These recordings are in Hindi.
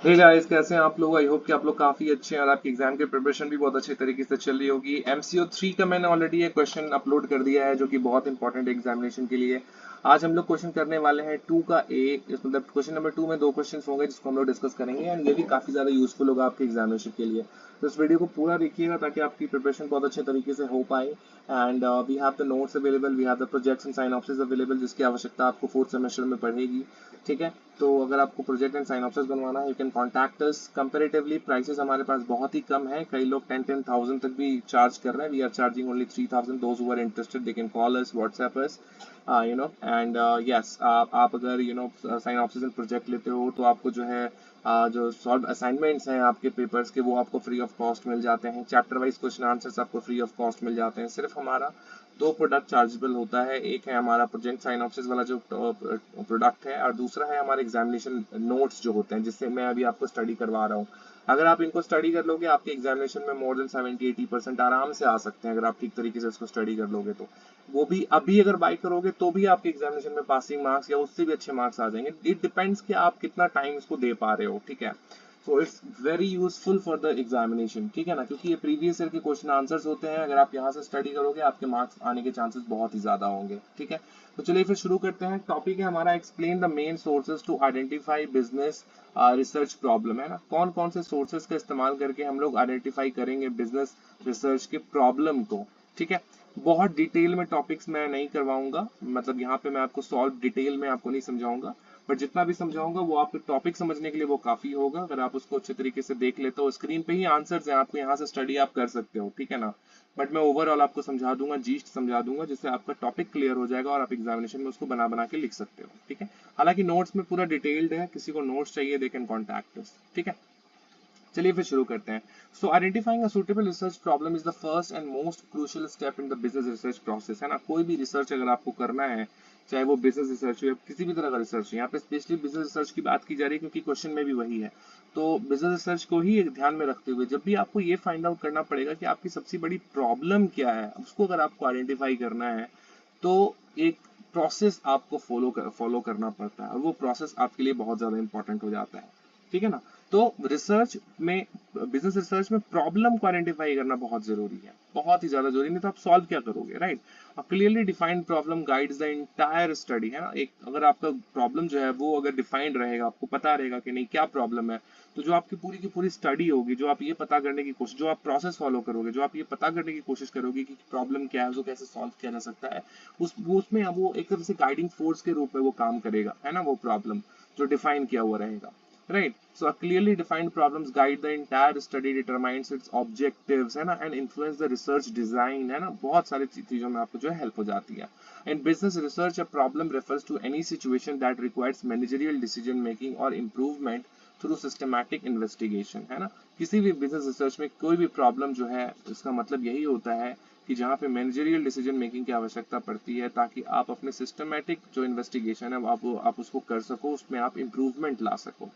हे गाइस, कैसे हैं आप लोग? आई होप कि आप लोग काफी अच्छे हैं और आपकी एग्जाम की प्रिपरेशन भी बहुत अच्छे तरीके से चल रही होगी। एमसीओ 3 का मैंने ऑलरेडी एक क्वेश्चन अपलोड कर दिया है जो कि बहुत इंपॉर्टेंट है एग्जामिनेशन के लिए। आज हम लोग क्वेश्चन करने वाले हैं 2 का ए, मतलब क्वेश्चन नंबर 2 में दो क्वेश्चन होंगे जिसको हम लोग डिस्कस करेंगे एंड ये भी काफी ज्यादा यूजफुल होगा आपके एग्जामिनेशन के लिए। तो इस वीडियो को पूरा देखिएगा ताकि आपकी प्रिपरेशन बहुत अच्छे तरीके से हो पाए। And we have the notes available, we have the projects and synopsis available जिसकी आवश्यकता आपको फोर्थ सेमेस्टर में पड़ेगी। ठीक है, तो अगर आपको प्रोजेक्ट एंड साइनॉप्सिस बनवाना है you can contact us. Comparatively prices हमारे पास बहुत ही कम है, कई लोग 10,000 तक भी चार्ज कर रहे हैं। We are charging only 3,000। Those who are interested they can call us, WhatsApp us, you know. And yes, आप अगर you know synopsis and project लेते हो तो आपको जो है जो सॉल्व असाइनमेंट्स हैं आपके पेपर्स के वो आपको फ्री ऑफ कॉस्ट मिल जाते हैं। चैप्टर वाइज क्वेश्चन आंसर्स आपको फ्री ऑफ कॉस्ट मिल जाते हैं। सिर्फ हमारा दो प्रोडक्ट चार्जेबल होता है, एक है हमारा प्रोजेक्ट साइनॉप्सिस वाला जो प्रोडक्ट है और दूसरा है हमारे एग्जामिनेशन नोट्स जो होते हैं जिससे मैं अभी आपको स्टडी करवा रहा हूँ। अगर आप इनको स्टडी कर लोगे आपके एग्जामिनेशन में मोर देन 70-80% आराम से आ सकते हैं अगर आप ठीक तरीके से इसको स्टडी कर लोगे तो। वो भी अभी अगर बाई करोगे तो भी आपके एग्जामिनेशन में पासिंग मार्क्स या उससे भी अच्छे मार्क्स आ जाएंगे। इट डिपेंड्स कि आप कितना टाइम इसको दे पा रहे हो। ठीक है, so it's very useful for the examination. ठीक है ना, क्योंकि ये प्रीवियस ईयर के क्वेश्चन आंसर्स होते हैं। अगर आप यहाँ से स्टडी करोगे आपके मार्क्स आने के चांसेस बहुत ही ज्यादा होंगे। ठीक है, तो चलिए फिर शुरू करते हैं। टॉपिक है हमारा explain the main sources to identify business research problem, है ना। कौन कौन से सोर्सेज का इस्तेमाल करके हम लोग आइडेंटिफाई करेंगे बिजनेस रिसर्च के प्रॉब्लम को। ठीक है, बहुत डिटेल में टॉपिक्स मैं नहीं करवाऊंगा, मतलब यहाँ पे मैं आपको सॉल्व डिटेल में आपको नहीं समझाऊंगा, बट जितना भी समझाऊंगा वो आपको टॉपिक समझने के लिए वो काफी होगा। अगर आप उसको अच्छे तरीके से देख लेते हो, स्क्रीन पे ही आंसर्स हैं, आपको यहाँ से स्टडी आप कर सकते हो। ठीक है ना, बट मैं ओवरऑल आपको समझा दूंगा, जीस्ट समझा दूंगा, जिससे आपका टॉपिक क्लियर हो जाएगा और आप एग्जामिनेशन में उसको बना बना के लिख सकते हो। ठीक है, हालांकि नोट्स में पूरा डिटेल्ड है, किसी को नोट्स चाहिए दे कैन कॉन्टैक्ट अस। ठीक है, चलिए फिर शुरू करते हैं। So identifying a suitable research problem is the first and most crucial step in the business research process, है ना। कोई भी रिसर्च अगर आपको करना है, चाहे वो बिजनेस रिसर्च हो या किसी भी तरह का रिसर्च हो, यहाँ पे स्पेशली बिजनेस रिसर्च की बात की जा रही है क्योंकि क्वेश्चन में भी वही है। तो बिजनेस रिसर्च को ही ध्यान में रखते हुए जब भी आपको ये फाइंड आउट करना पड़ेगा कि आपकी सबसे बड़ी प्रॉब्लम क्या है, उसको अगर आपको आइडेंटिफाई करना है तो एक प्रोसेस आपको फॉलो करना पड़ता है और वो प्रोसेस आपके लिए बहुत ज्यादा इंपॉर्टेंट हो जाता है। ठीक है ना, तो रिसर्च में, बिजनेस रिसर्च में प्रॉब्लम को आइडेंटिफाई करना बहुत जरूरी है, बहुत ही ज्यादा जरूरी। नहीं तो आप सॉल्व क्या करोगे, right. A clearly defined problem guides the entire study, है ना। एक अगर आपका प्रॉब्लम जो है वो अगर डिफाइंड रहेगा, आपको पता रहेगा कि नहीं क्या प्रॉब्लम है, तो जो आपकी पूरी की पूरी स्टडी होगी, जो आप ये पता करने की कोशिश, जो आप प्रोसेस फॉलो करोगे, जो आप ये पता करने की कोशिश करोगे कि प्रॉब्लम क्या है, उसको कैसे सॉल्व किया जा सकता है, उसमें अब वो एक तरह से गाइडिंग फोर्स के रूप में वो काम करेगा, है ना। वो प्रॉब्लम जो डिफाइन किया हुआ रहेगा, right? So a clearly defined problems guide the entire study, determines its objectives, है ना, and influence the research design, है ना। बहुत सारी चीजों में आपको जो है हेल्प हो जाती है। In business research, a problem refers to any situation that requires managerial decision making or improvement through systematic investigation, है ना। किसी भी बिजनेस रिसर्च में कोई भी प्रॉब्लम जो है इसका मतलब यही होता है कि जहाँ पे मैनेजरियल डिसीजन मेकिंग की आवश्यकता पड़ती है ताकि आप अपने सिस्टमैटिक जो इन्वेस्टिगेशन है आप उसको कर सको, उसमें आप इंप्रूवमेंट ला सको।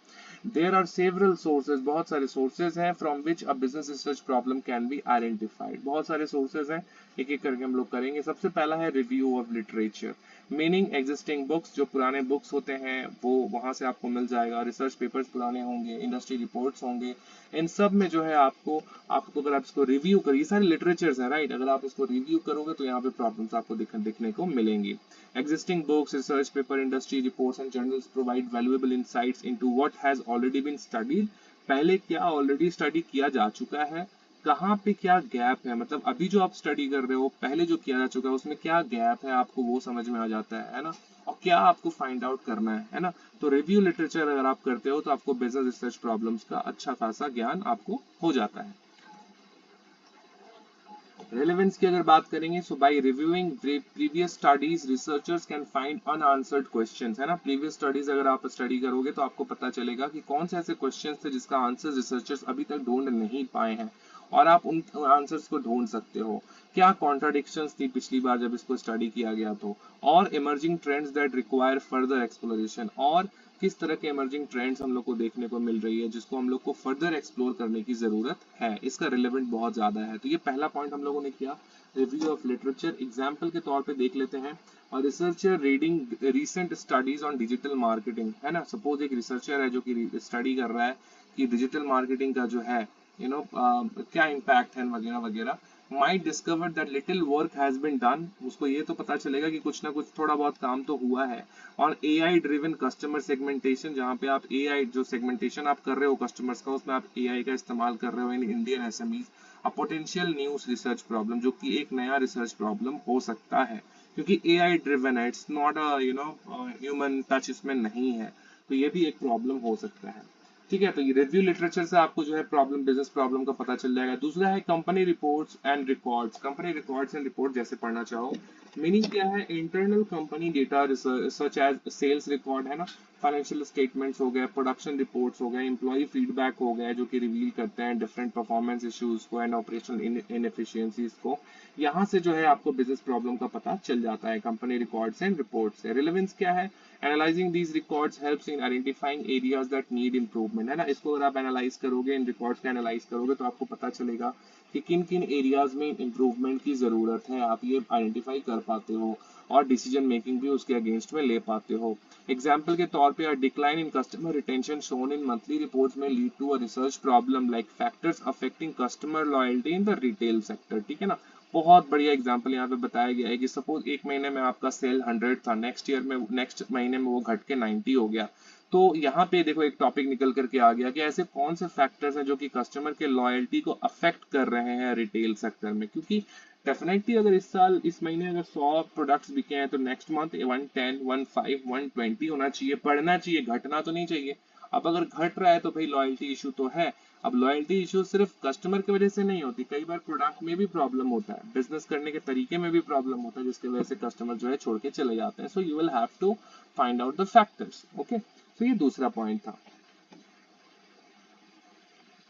देयर आर सेवरल सोर्सेज, बहुत सारे सोर्सेज हैं from which a business research problem can be identified. बहुत सारे सोर्सेज हैं, एक एक करके हम लोग करेंगे। सबसे पहला है review of literature, meaning existing books, जो पुराने बुक्स होते हैं वो वहां से आपको मिल जाएगा। रिसर्च पेपर्स पुराने होंगे, इंडस्ट्री रिपोर्ट्स होंगे, इन सब में जो है आपको आपको अगर आप इसको रिव्यू करिए, ये सारे लिटरेचर्स हैं, राइट। अगर आप इसको रिव्यू करोगे तो यहाँ पे प्रॉब्लम्स आपको दिखने को मिलेंगी। Existing books, research paper, industry reports and journals provide valuable insights into what has already been studied. पहले क्या ऑलरेडी स्टडी किया जा चुका है, कहाँ पे क्या गैप है, मतलब अभी जो आप स्टडी कर रहे हो पहले जो किया जा चुका है उसमें क्या गैप है आपको वो समझ में आ जाता है ना। और क्या आपको फाइंड आउट करना है ना। तो रिव्यू लिटरेचर अगर आप करते हो तो आपको बिजनेस रिसर्च प्रॉब्लम्स का अच्छा खासा ज्ञान आपको हो जाता है। रेलेवेंस की अगर बात करेंगे, so by reviewing previous studies researchers can find unanswered questions, है ना। प्रीवियस स्टडीज अगर आप स्टडी करोगे तो आपको पता चलेगा कि कौन से ऐसे क्वेश्चंस थे जिसका आंसर रिसर्चर्स अभी तक ढूंढ नहीं पाए हैं और आप उन आंसर्स को ढूंढ सकते हो। क्या कॉन्ट्राडिक्शंस थी पिछली बार जब इसको स्टडी किया गया तो, और emerging trends that require further exploration, और किस तरह के इमर्जिंग ट्रेंड्स हम लोग को देखने को मिल रही है जिसको हम लोग को फर्दर एक्सप्लोर करने की जरूरत है, इसका रिलेवेंट बहुत ज्यादा है। तो ये पहला पॉइंट हम लोगों ने किया, रिव्यू ऑफ लिटरेचर। एग्जाम्पल के तौर पे देख लेते हैं, और researcher reading recent studies on digital marketing, है ना। सपोज एक रिसर्चर है जो कि स्टडी कर रहा है कि डिजिटल मार्केटिंग का जो है क्या इम्पैक्ट है वगैरह वगैरह। Might discover that little work has been done, उसको ये तो पता चलेगा कि कुछ ना कुछ थोड़ा बहुत काम तो हुआ है। और एआई ड्रिवन कस्टमर सेगमेंटेशन, जहाँ पे आप एआई जो सेगमेंटेशन आप कर रहे हो कस्टमर्स का, उसमें आप एआई का इस्तेमाल कर रहे हो in Indian SMEs. A potential news research problem, जो कि एक नया रिसर्च प्रॉब्लम हो सकता है क्योंकि एआई ड्रिवन है, it's not a human touch इसमें नहीं है, तो ये भी एक प्रॉब्लम हो सकता है। ठीक है, तो ये रिव्यू लिटरेचर से आपको जो है प्रॉब्लम, बिजनेस प्रॉब्लम का पता चल जाएगा। दूसरा है company reports and records, company records and report जैसे पढ़ना चाहो। मीनिंग क्या है, internal company data such as sales record, है ना, फाइनेंशियल स्टेटमेंट्स हो गए, प्रोडक्शन रिपोर्ट्स हो गए, एम्प्लॉय फीडबैक हो गए जो कि रिवील करते हैं डिफरेंट परफॉर्मेंस इश्यूज को एंड ऑपरेशनल इनएफिशिएंसीज को। यहाँ से जो है आपको बिजनेस प्रॉब्लम का पता चल जाता है कंपनी रिकॉर्ड्स एंड रिपोर्ट्स से। रिलेवेंस क्या है, analysing these records helps in identifying areas that need improvement, है ना। इसको अगर आप एनालाइज करोगे, इन रिकॉर्ड्स का एनालाइज करोगे, तो आपको पता चलेगा कि किन किन एरियाज में इंप्रूवमेंट की जरूरत है, आप ये आइडेंटिफाई कर पाते हो और डिसीजन मेकिंग भी उसके अगेंस्ट में ले पाते हो। एग्जाम्पल के तौर पे, decline in customer retention shown in monthly reports में lead to a research problem like factors affecting customer loyalty in the retail sector, ठीक है ना। बहुत बढ़िया एग्जाम्पल यहाँ पे बताया गया है कि सपोज एक महीने में आपका सेल 100 था, नेक्स्ट महीने में वो घट के 90 हो गया। तो यहाँ पे देखो एक टॉपिक निकल करके आ गया कि ऐसे कौन से फैक्टर्स हैं जो कि कस्टमर के लॉयल्टी को अफेक्ट कर रहे हैं रिटेल सेक्टर में, क्योंकि डेफिनेटली अगर इस महीने अगर 100 प्रोडक्ट्स बिके हैं तो नेक्स्ट मंथ 110, 15, 120 होना चाहिए, बढ़ना चाहिए, घटना तो नहीं चाहिए। अब अगर घट रहा है तो भाई लॉयल्टी इशू तो है। अब लॉयल्टी इशू सिर्फ कस्टमर की वजह से नहीं होती, कई बार प्रोडक्ट में भी प्रॉब्लम होता है, बिजनेस करने के तरीके में भी प्रॉब्लम होता है, जिसकी वजह से कस्टमर जो है छोड़ के चले जाते हैं। So you will have to find out the factors, okay. तो ये दूसरा पॉइंट था।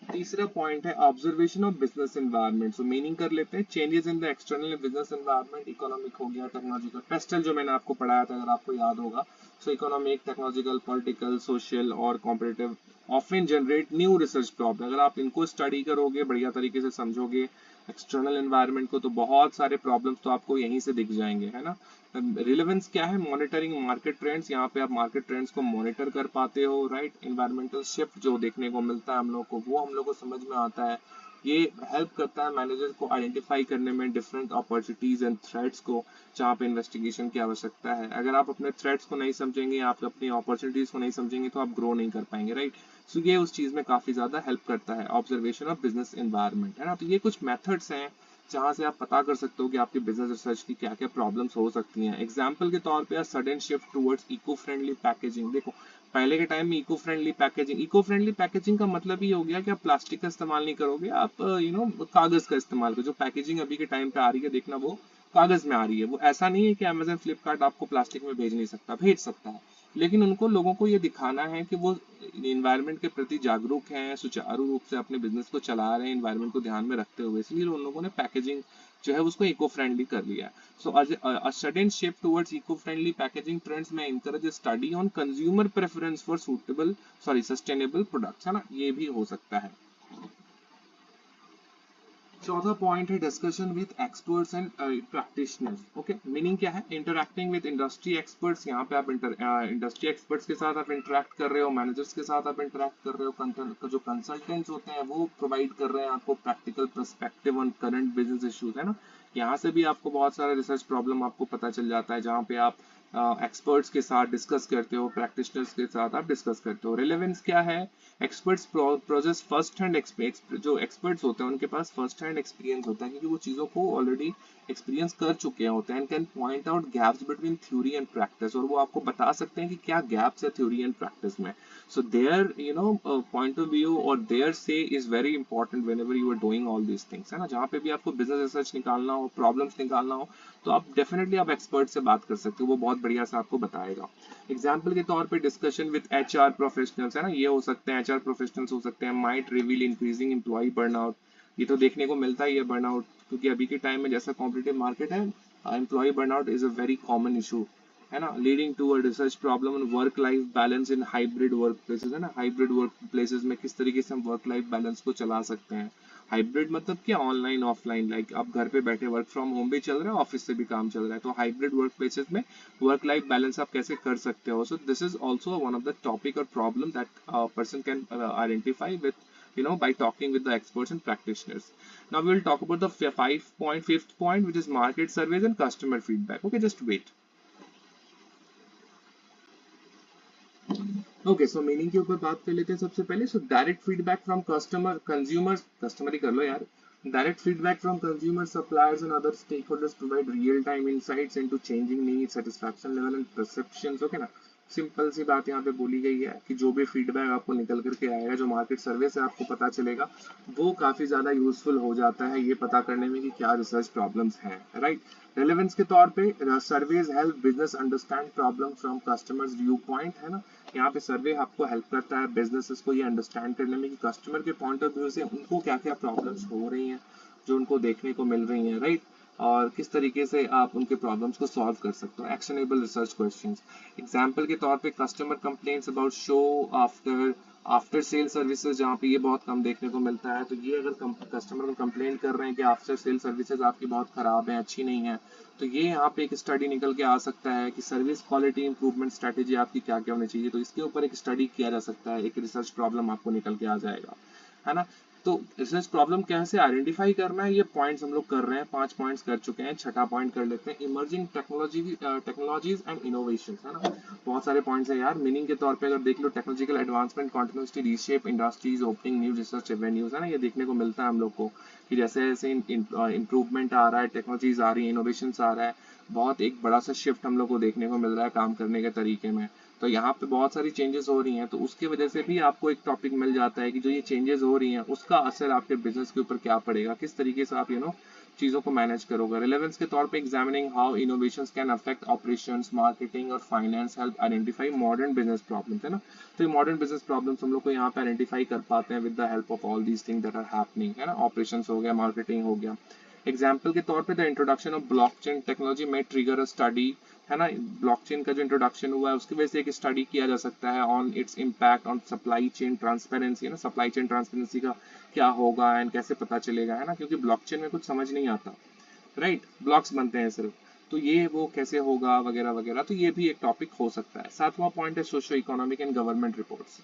तीसरा पॉइंट है observation of business environment. So meaning कर लेते हैं, changes in the external business environment, economic हो गया, टेक्नोलॉजिकल, पेस्टल जो मैंने आपको पढ़ाया था अगर आपको याद होगा। So economic, technological, political, social और competitive often generate new research problem. अगर आप इनको स्टडी करोगे, बढ़िया तरीके से समझोगे एक्सटर्नल एनवायरनमेंट को, तो बहुत सारे प्रॉब्लम्स तो आपको यहीं से दिख जाएंगे, है ना। रिलेवेंस क्या है, मॉनिटरिंग मार्केट ट्रेंड्स, यहाँ पे आप मार्केट ट्रेंड्स को मॉनिटर कर पाते हो, राइट। इन्वायरमेंटल शिफ्ट जो देखने को मिलता है हम लोग को, वो हम लोग को समझ में आता है। ये हेल्प करता है मैनेजर को आइडेंटिफाई करने में डिफरेंट अपॉर्चुनिटीज एंड थ्रेट्स को, जहाँ पे इन्वेस्टिगेशन की आवश्यकता है। अगर आप अपने थ्रेट्स को नहीं समझेंगे, आप अपनी अपॉर्चुनिटीज को नहीं समझेंगे, तो आप ग्रो नहीं कर पाएंगे, राइट। सो ये उस चीज में काफी ज्यादा हेल्प करता है, ऑब्जर्वेशन ऑफ बिजनेस एनवायरनमेंट, है ना। तो ये कुछ मेथड्स हैं जहां से आप पता कर सकते हो कि आपके बिजनेस रिसर्च की क्या क्या प्रॉब्लम्स हो सकती हैं। एग्जाम्पल के तौर पे sudden shift towards eco friendly packaging. देखो पहले के टाइम में इको फ्रेंडली पैकेजिंग का मतलब ये हो गया कि आप प्लास्टिक का इस्तेमाल नहीं करोगे, आप कागज का इस्तेमाल करो। जो पैकेजिंग अभी के टाइम पे आ रही है, देखना वो कागज में आ रही है। वो ऐसा नहीं है कि अमेजन फ्लिपकार्ट आपको प्लास्टिक में भेज नहीं सकता, भेज सकता है, लेकिन उनको लोगों को ये दिखाना है कि वो इन्वायरमेंट के प्रति जागरूक हैं, सुचारू रूप से अपने बिजनेस को चला रहे हैं इन्वायरमेंट को ध्यान में रखते हुए, इसलिए उन लोगों ने पैकेजिंग जो है उसको इको फ्रेंडली कर लिया। सो a sudden shift towards eco-friendly packaging trends may encourage a study on consumer preference for sustainable products, है ना, ये भी हो सकता है। चौथा पॉइंट है discussion with experts and practitioners. Okay, meaning क्या है, इंटरैक्टिंग विद इंडस्ट्री एक्सपर्ट्स। यहाँ पे आप इंडस्ट्री एक्सपर्ट्स के साथ आप इंटरैक्ट कर रहे हो, मैनेजर्स के साथ आप इंटरैक्ट कर रहे हो, जो कंसल्टेंट्स होते हैं वो प्रोवाइड कर रहे हैं आपको practical perspective on current business issues, है ना। यहाँ से भी आपको बहुत सारा रिसर्च प्रॉब्लम आपको पता चल जाता है, जहाँ पे आप एक्सपर्ट्स के साथ डिस्कस करते हो, प्रैक्टिशनर्स के साथ आप डिस्कस करते हो। रिलेवेंस क्या है, एक्सपर्ट्स प्रोजेस फर्स्ट हैंड जो एक्सपर्ट्स होते हैं उनके पास फर्स्ट हैंड एक्सपीरियंस होता है, क्योंकि वो चीजों को ऑलरेडी एक्सपीरियंस कर चुके होते हैं, and can point out gaps between theory and practice, और वो आपको बता सकते हैं कि क्या गैप्स है थ्योरी एंड प्रैक्टिस में। So their point of view और their say is very important whenever you are doing all these things, है ना। जहाँ पे भी आपको बिजनेस रिसर्च निकालना हो, प्रॉब्लम्स निकालना हो, तो आप डेफिनेटली आप एक्सपर्ट से बात कर सकते हो, वो बहुत बढ़िया से आपको बताएगा। एग्जाम्पल के तौर पे डिस्कशन विद एचआर प्रोफेशनल्स, है ना, ये हो सकते हैं एचआर प्रोफेशनल्स हो सकते हैं। Might reveal increasing employee burnout, ये तो देखने को मिलता ही है बर्नआउट, क्योंकि अभी के टाइम में जैसा कॉम्पिटिटिव मार्केट है, employee burnout is a very common issue. है ना, leading to a research problem on work life balance in hybrid work places, है ना, हाइब्रिड वर्क प्लेसेस में किस तरीके से हम वर्क लाइफ बैलेंस को चला सकते हैं। हाइब्रिड मतलब क्या, ऑनलाइन ऑफलाइन, लाइक आप घर पे बैठे वर्क फ्रॉम होम भी चल रहा है, ऑफिस से भी काम चल रहा है, तो हाइब्रिड वर्क प्लेसेस में वर्क लाइफ बैलेंस आप कैसे कर सकते हो। So this is also one of the topic और problem that person can identify with by talking with the experts and practitioners. Now we will talk about the fifth point, which is market surveys and customer feedback. Okay, just wait. Okay, so meaning के ऊपर बात कर लेते हैं सबसे पहले। So direct feedback from consumers, customer ही कर लो यार। Direct feedback from consumer, suppliers and other stakeholders provide real time insights into changing needs, satisfaction level and perceptions. Okay ना, सिंपल सी बात यहाँ पे बोली गई है कि जो भी फीडबैक आपको निकल करके आएगा, जो मार्केट सर्वे से आपको पता चलेगा, वो काफी ज्यादा यूजफुल हो जाता है ये पता करने में कि क्या रिसर्च प्रॉब्लम्स हैं, राइट। रेलेवेंस के तौर पे surveys help business understand problem from customers view point, है ना। यहाँ पे सर्वे आपको हेल्प करता है बिजनेसेस को ये अंडरस्टैंड करने में कि कस्टमर के पॉइंट ऑफ व्यू से उनको क्या क्या प्रॉब्लम्स हो रही हैं, जो उनको देखने को मिल रही हैं, राइट, और किस तरीके से आप उनके प्रॉब्लम्स को सॉल्व कर सकते हो। एक्शनेबल रिसर्च क्वेश्चंस, एग्जांपल के तौर पे customer complaints about show after after sale services, जहाँ पे ये बहुत कम देखने को मिलता है। तो ये अगर कस्टमर को कंप्लेंट कर रहे हैं कि आफ्टर सेल सर्विसेज आपकी बहुत खराब है, अच्छी नहीं है, तो ये यहाँ पे एक स्टडी निकल के आ सकता है कि सर्विस क्वालिटी इंप्रूवमेंट स्ट्रेटेजी आपकी क्या क्या होनी चाहिए। तो इसके ऊपर एक स्टडी किया जा सकता है, एक रिसर्च प्रॉब्लम आपको निकल के आ जाएगा, है ना। तो रिसर्च प्रॉब्लम कैसे आइडेंटिफाई करना है, ये पॉइंट्स हम लोग कर रहे हैं, 5 पॉइंट्स कर चुके हैं, छठा पॉइंट कर लेते हैं, इमर्जिंग टेक्नोलॉजीज एंड इनोवेशन, है ना। बहुत सारे पॉइंट्स है यार। मीनिंग के तौर पे अगर देख लो, technological advancement continuously reshape industries, opening new research avenues, है ना, ये देखने को मिलता है हम लोग को कि जैसे जैसे इंप्रूवमेंट आ रहा है, टेक्नोलॉजीज आ रही है, इनोवेशन आ रहा है, बहुत एक बड़ा सा शिफ्ट हम लोग को देखने को मिल रहा है काम करने के तरीके में। तो यहाँ पे बहुत सारी चेंजेस हो रही हैं, तो उसकी वजह से भी आपको एक टॉपिक मिल जाता है कि जो ये चेंजेस हो रही हैं उसका असर आपके बिजनेस के ऊपर क्या पड़ेगा, किस तरीके से आप चीजों को मैनेज करोगे। रिलेवेंस के तौर पे examining how innovations can affect operations, marketing और finance help identify modern business problems, है ना। तो ये मॉडर्न बिजनेस प्रॉब्लम्स हम लोग को यहाँ पे आइडेंटिफाई कर पाते हैं with the help of all these thing that are happening, है ना। ऑपरेशंस हो गया, मार्केटिंग हो गया। एग्जाम्पल के तौर पे the introduction of blockchain technology में ट्रिगर अ स्टडी, है ना। ब्लॉकचेन का जो इंट्रोडक्शन हुआ है उसकी वजह से एक स्टडी किया जा सकता है on its impact on supply chain transparency, है ना। सप्लाई चेन ट्रांसपेरेंसी का क्या होगा एंड कैसे पता चलेगा, है ना, क्योंकि ब्लॉकचेन में कुछ समझ नहीं आता, राइट, ब्लॉक्स बनते हैं सिर्फ, तो ये वो कैसे होगा वगैरह वगैरह। तो ये भी एक टॉपिक हो सकता है। सातवां पॉइंट है socio economic and government reports.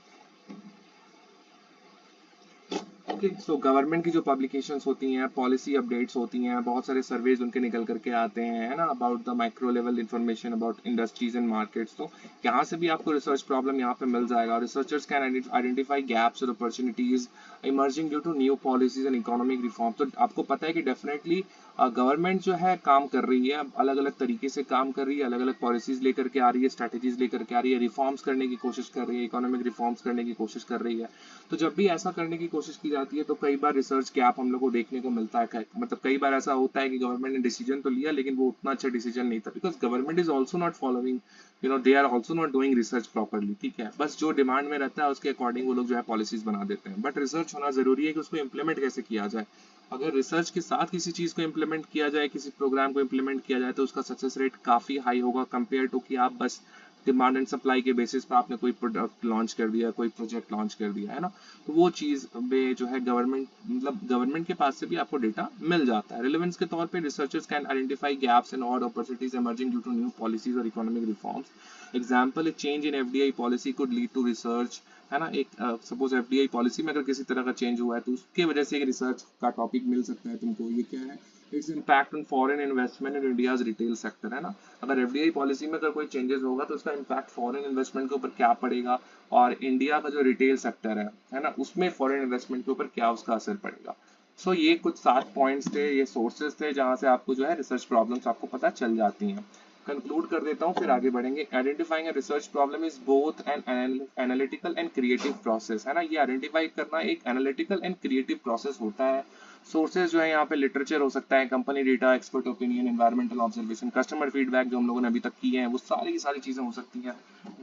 Okay, so government की जो पब्लिकेशंस होती हैं, पॉलिसी अपडेट्स होती हैं, बहुत सारे सर्वेज उनके निकल करके आते हैं, है ना, about the micro level information about industries and markets. तो यहाँ से भी आपको रिसर्च प्रॉब्लम यहाँ पे मिल जाएगा। रिसर्चर्स कैन आइडेंटिफाई गैप्स और opportunities emerging due to new policies and economic reform. तो आपको पता है कि डेफिनेटली गवर्नमेंट जो है काम कर रही है, अलग अलग तरीके से काम कर रही है, अलग अलग पॉलिसीज लेकर के आ रही है, स्ट्रैटेजीज लेकर के आ रही है, रिफॉर्म्स करने की कोशिश कर रही है, इकोनॉमिक रिफॉर्म्स करने की कोशिश कर रही है। तो जब भी ऐसा करने की कोशिश की जाती है तो कई बार रिसर्च गैप हम लोग को देखने को मिलता है। मतलब कई बार ऐसा होता है कि गवर्नमेंट ने डिसीजन तो लिया लेकिन वो उतना अच्छा डिसीजन नहीं था, because government is also not following, they are also not doing research properly, ठीक है। बस जो डिमांड में रहता है उसके अकॉर्डिंग वो लोग जो है पॉलिसीज बना देते हैं, बट रिसर्च होना जरूरी है कि उसको इम्प्लीमेंट कैसे किया जाए। अगर रिसर्च के साथ किसी चीज को इम्प्लीमेंट किया जाए, किसी प्रोग्राम को इम्प्लीमेंट किया जाए, तो उसका सक्सेस रेट काफी हाई होगा कंपेयर टू कि आप बस डिमांड एंड सप्लाई के बेसिस पर आपने कोई प्रोडक्ट लॉन्च कर दिया, कोई प्रोजेक्ट लॉन्च कर दिया, है ना। तो वो चीज में जो है गवर्नमेंट, मतलब गवर्नमेंट के पास से भी आपको डेटा मिल जाता है। रिलेवेंस के तौर पे researchers can identify gaps and odd opportunities emerging due to new policies और economic reforms. Example, a change in FDI policy could lead to research, है ना। एक सपोज एफडीआई पॉलिसी में अगर किसी तरह का चेंज हुआ है तो उसके वजह से एक रिसर्च का टॉपिक मिल सकता है तुमको। ये क्या है, its impact on foreign investment in India's retail sector, है ना। अगर एफडीआई पॉलिसी में अगर कोई चेंजेस होगा तो उसका इम्पैक्ट फॉरेन इन्वेस्टमेंट के ऊपर क्या पड़ेगा, और इंडिया का जो रिटेल सेक्टर है ना, उसमें फॉरेन इन्वेस्टमेंट के ऊपर क्या उसका असर पड़ेगा। सो ये कुछ 7 पॉइंट्स थे, ये सोर्सेज थे जहां से आपको जो है रिसर्च प्रॉब्लम्स आपको पता चल जाती हैं। कंक्लूड कर देता हूँ फिर आगे बढ़ेंगे। Identifying a research problem is both an analytical and creative process, है ना। ये आइडेंटिफाई करना एक एनालिटिकल एंड क्रिएटिव प्रोसेस होता है। सोर्सेज जो है यहाँ पे लिटरेचर हो सकता है, company data, expert opinion, environmental observation, customer feedback जो हम लोगों ने अभी तक किए हैं, वो सारी की सारी चीजें हो सकती हैं।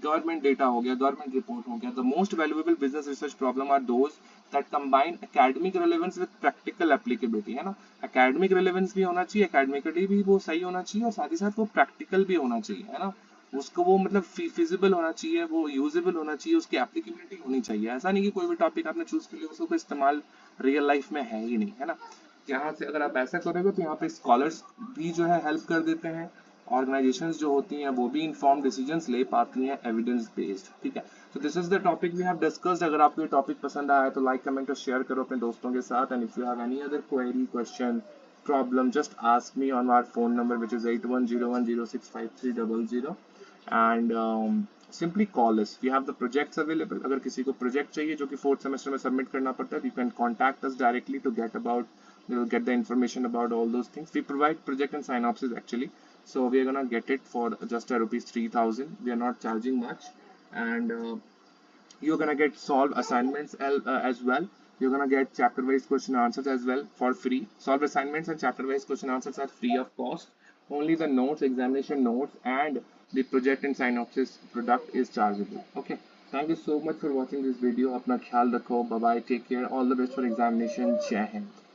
गवर्नमेंट डेटा हो गया, गवर्नमेंट रिपोर्ट हो गया। The most valuable business research problem are those that combine academic relevance with practical applicability, है ना। एकेडमिक रेलेवेंस भी होना चाहिए, एकेडमिकली भी वो सही होना चाहिए, और साथ ही साथ वो प्रैक्टिकल भी होना चाहिए, है ना। उसको वो मतलब फिजिबल होना चाहिए, वो यूजेबल होना चाहिए, उसकी एप्लीकेबिलिटी होनी चाहिए। ऐसा नहीं कि कोई भी टॉपिक आपने चूज कर लिया उसको कोई इस्तेमाल रियल लाइफ में है ही नहीं, है ना। यहाँ से अगर आप ऐसा करोगे तो यहाँ पे स्कॉलर्स भी जो है हेल्प कर देते हैं, ऑर्गेनाइजेशंस जो होती हैं वो भी इन्फॉर्म डिसीजंस ले पाती हैं एविडेंस बेस्ड, ठीक है। तो this is the topic we have discussed. अगर आपको ये टॉपिक पसंद आया तो लाइक कमेंट और शेयर करो अपने दोस्तों के साथ, and if you have any other query question problem, just ask me on our phone number, which is 8101065300, and simply call us. We have the projects available. अगर किसी को प्रोजेक्ट चाहिए जो कि 4th सेमेस्टर में सबमिट करना पड़ता है, you can contact us directly to get about, you will get the information about all those things. We provide project and synopsis actually, so we are gonna get it for just a rupees 3000. We are not charging much, and you're gonna get solve assignments as well. You're gonna get chapter wise question answers as well for free. Solve assignments and chapter wise question answers are free of cost. Only the notes, examination notes, and the project and synopsis product is chargeable. Okay, thank you so much for watching this video. Apna ख्याल रखो, bye bye, take care, all the best for examination. Jai Hind.